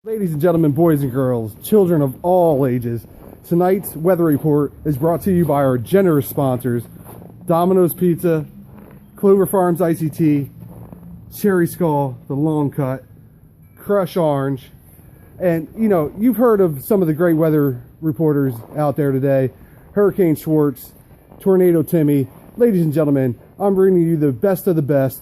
Ladies and gentlemen, boys and girls, children of all ages, tonight's weather report is brought to you by our generous sponsors, Domino's Pizza, Clover Farms ICT, Cherry Skull, The Long Cut, Crush Orange, and you've heard of some of the great weather reporters out there today, Hurricane Schwartz, Tornado Timmy. Ladies and gentlemen, I'm bringing you the best of the best,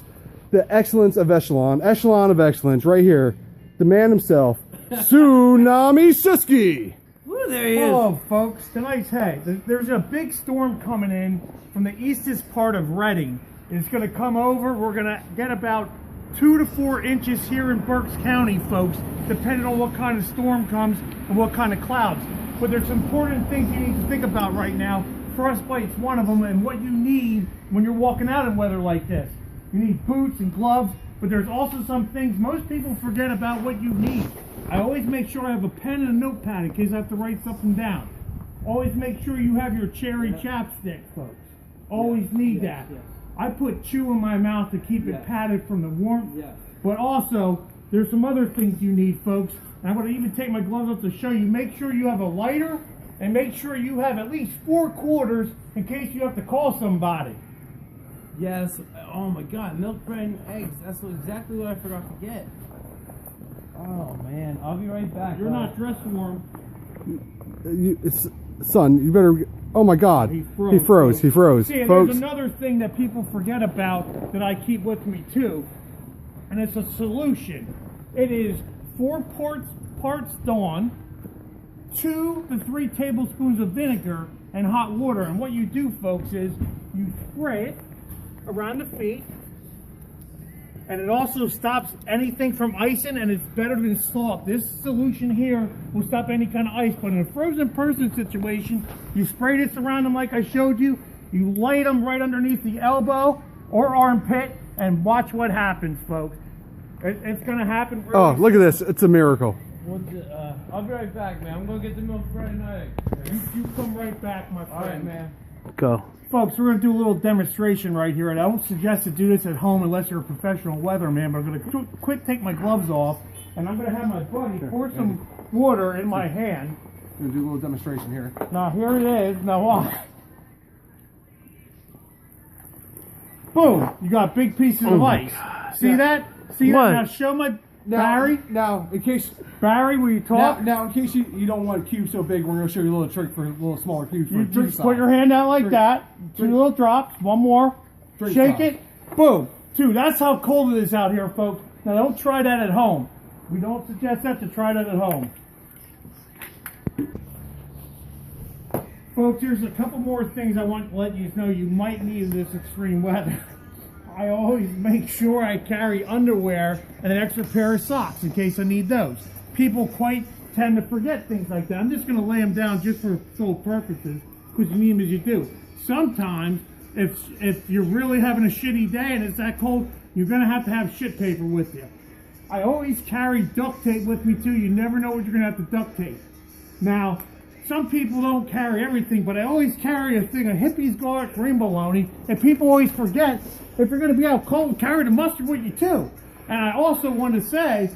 the excellence of echelon of excellence right here, the man himself, Tsunami Siski. Woo, there he is. Hello, folks. Tonight's, there's a big storm coming in from the eastest part of Reading. It's going to come over. We're going to get about 2 to 4 inches here in Berks County, folks, depending on what kind of storm comes and what kind of clouds. But there's important things you need to think about right now. Frostbite's one of them, and what you need when you're walking out in weather like this. You need boots and gloves, but there's also some things most people forget about what you need. I always make sure I have a pen and a notepad in case I have to write something down. Always make sure you have your cherry chapstick, folks. Always need that. I put chew in my mouth to keep it padded from the warmth. But also, there's some other things you need, folks. And I'm going to even take my gloves off to show you. Make sure you have a lighter, and make sure you have at least 4 quarters in case you have to call somebody. Yes. Oh my God, milk, bread, and eggs. That's exactly what I forgot to get. Oh man, I'll be right back. You're not dressed warm. Son, you better. Oh my God, he froze. See, folks. There's another thing that people forget about that I keep with me too, and it's a solution. It is 4 parts Dawn, 2 to 3 tablespoons of vinegar and hot water. And what you do, folks, is you spray it around the feet, and it also stops anything from icing, and it's better than salt. This solution here will stop any kind of ice, but in a frozen person situation, you spray this around them like I showed you, you light them right underneath the elbow or armpit, and watch what happens, folks. It's going to happen really Oh, look at this. It's a miracle. I'll be right back, man. I'm going to get the milk, bread, and eggs. You come right back, my friend. All right, man. Go. Folks, we're going to do a little demonstration right here, and I don't suggest to do this at home unless you're a professional weatherman, but I'm going to quick take my gloves off, and I'm going to have my buddy pour some water in my hand. We're going to do a little demonstration here. Now, here it is. Now, watch. Boom. You got big pieces of ice. See that? See that? Now, show my... Barry? Now, in case... Barry, will you talk? Now, in case you don't want a cube so big, we're going to show you a little trick for a little smaller cubes. You just put your hand out like that. 2 little drops. 1 more. Shake it. Boom. 2. That's how cold it is out here, folks. Now, don't try that at home. We don't suggest that to try that at home. Folks, here's a couple more things I want to let you know you might need in this extreme weather. I always make sure I carry underwear and an extra pair of socks in case I need those. People quite tend to forget things like that. I'm just going to lay them down just for sole purposes, because you need them as you do. Sometimes, if you're really having a shitty day and it's that cold, you're going to have shit paper with you. I always carry duct tape with me too. You never know what you're going to have to duct tape. Now, some people don't carry everything, but I always carry a thing of Hippie's garlic green bologna, and people always forget, if you're going to be out cold, carry the mustard with you too. And I also want to say,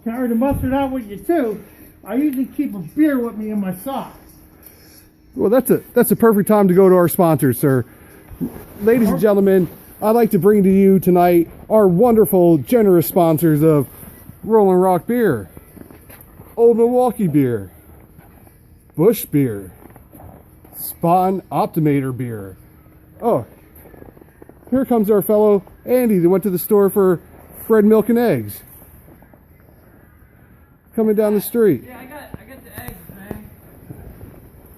carry the mustard out with you too. I usually keep a beer with me in my socks. Well, that's a perfect time to go to our sponsors, sir. Ladies and gentlemen, I'd like to bring to you tonight our wonderful, generous sponsors of Rolling Rock Beer, Old Milwaukee Beer, Busch Beer, Spawn Optimator Beer. Oh, here comes our fellow Andy that went to the store for bread, milk, and eggs. Coming down the street. Yeah, I got the eggs, man.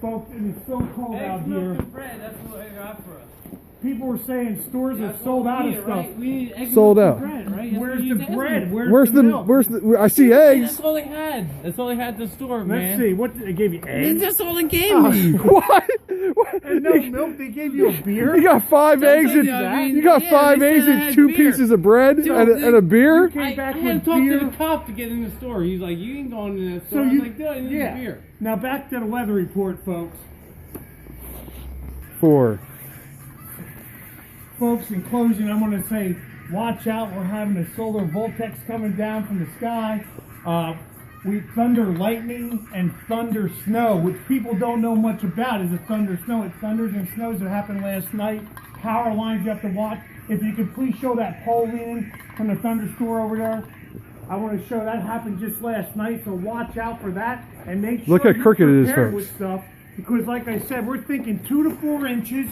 Folks, it is so cold out Eggs, milk, here. and bread. That's what I got for us. People were saying stores are sold out of stuff. Right? We need eggs, Sold milk, out. and bread, right? Where's the bread? Where's the the milk? I see eggs. That's all they had. That's all they had at the store, man. Let's see. What they gave you? Eggs? That's all they gave me. What? And no milk. They gave you a beer. You got 5 eggs and you got 5 they eggs said I and had 2 beer. pieces of bread and a beer. Came I back had to with talk beer. to the cop to get in the store. He's like, you ain't going in that store. So I was like, dude, I need a beer. Now back to the weather report, folks. 4. Folks, in closing, I'm going to say, watch out. We're having a solar vortex coming down from the sky. thunder lightning and thunder snow, which people don't know much about, is a thunder snow. It thunders and snows that happened last night. Power lines you have to watch. If you could please show that pole leaning from the thunder store over there. I want to show that happened just last night, so watch out for that and make sure Look how you're crooked it is, prepared folks. with stuff, because like I said, we're thinking 2 to 4 inches,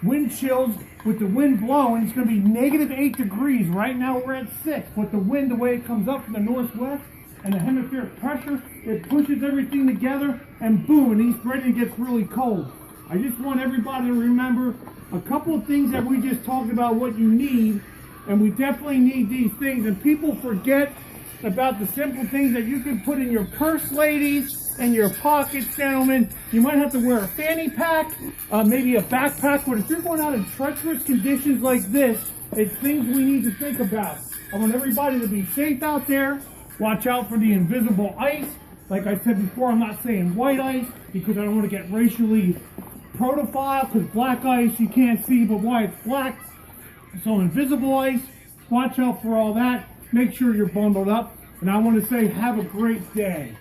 wind chills with the wind blowing. It's going to be -8 degrees. Right now we're at 6, but the wind, the way it comes up from the northwest and the hemispheric pressure, it pushes everything together, and boom, and East Reading gets really cold. I just want everybody to remember a couple of things that we just talked about, what you need, and we definitely need these things, and people forget about the simple things that you can put in your purse, ladies, and your pockets, gentlemen. You might have to wear a fanny pack, maybe a backpack, but if you're going out in treacherous conditions like this, it's things we need to think about. I want everybody to be safe out there. Watch out for the invisible ice. Like I said before, I'm not saying white ice because I don't want to get racially profiled, because black ice you can't see, but why it's black. So invisible ice, watch out for all that. Make sure you're bundled up. And I want to say have a great day.